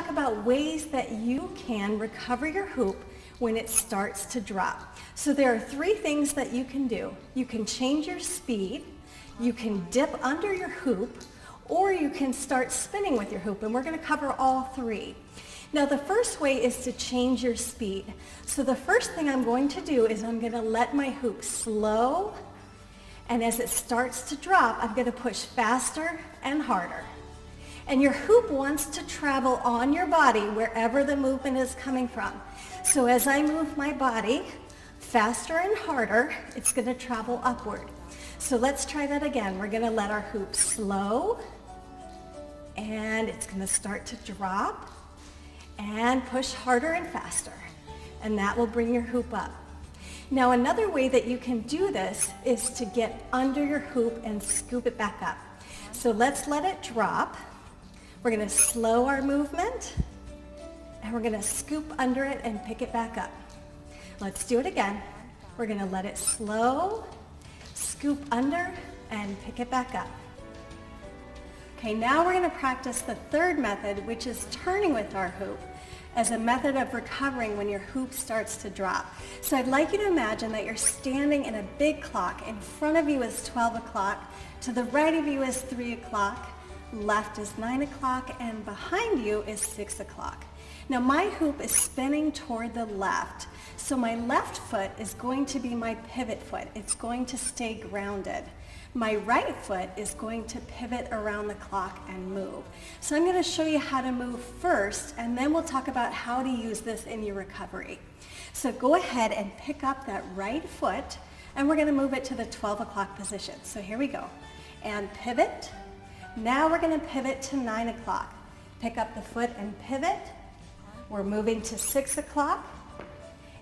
talk about ways that you can recover your hoop when it starts to drop. So there are three things that you can do. You can change your speed, you can dip under your hoop, or you can start spinning with your hoop, and we're going to cover all three. Now the first way is to change your speed. So the first thing I'm going to do is I'm going to let my hoop slow, and as it starts to drop, I'm going to push faster and harder. And your hoop wants to travel on your body wherever the movement is coming from. So as I move my body faster and harder, it's going to travel upward. So let's try that again. We're going to let our hoop slow, and it's going to start to drop, and push harder and faster. And that will bring your hoop up. Now another way that you can do this is to get under your hoop and scoop it back up. So let's let it drop. We're going to slow our movement, and we're going to scoop under it and pick it back up. Let's do it again. We're going to let it slow, scoop under, and pick it back up. Okay, now we're going to practice the third method, which is turning with our hoop as a method of recovering when your hoop starts to drop. So I'd like you to imagine that you're standing in a big clock. In front of you is 12 o'clock, to the right of you is 3 o'clock, left is 9 o'clock, and behind you is 6 o'clock. Now my hoop is spinning toward the left, so my left foot is going to be my pivot foot. It's going to stay grounded. My right foot is going to pivot around the clock and move. So I'm going to show you how to move first, and then we'll talk about how to use this in your recovery. So go ahead and pick up that right foot, and we're going to move it to the 12 o'clock position. So here we go. And pivot. Now we're going to pivot to 9 o'clock. Pick up the foot and pivot. We're moving to 6 o'clock.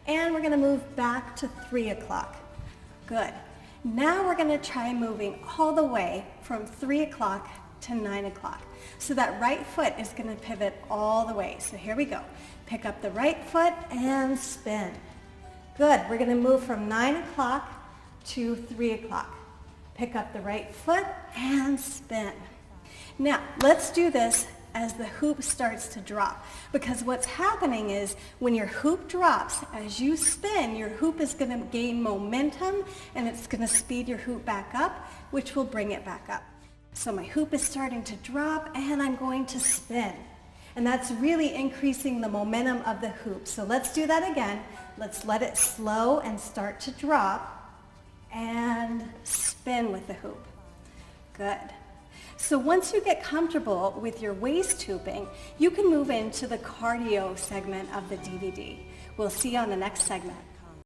And we're going to move back to 3 o'clock. Good. Now we're going to try moving all the way from 3 o'clock to 9 o'clock. So that right foot is going to pivot all the way. So here we go. Pick up the right foot and spin. Good. We're going to move from 9 o'clock to 3 o'clock. Pick up the right foot and spin. Now, let's do this as the hoop starts to drop, because what's happening is when your hoop drops, as you spin, your hoop is going to gain momentum, and it's going to speed your hoop back up, which will bring it back up. So my hoop is starting to drop, and I'm going to spin. And that's really increasing the momentum of the hoop. So let's do that again. Let's let it slow and start to drop, and spin with the hoop. Good. So once you get comfortable with your waist hooping, you can move into the cardio segment of the DVD. We'll see you on the next segment.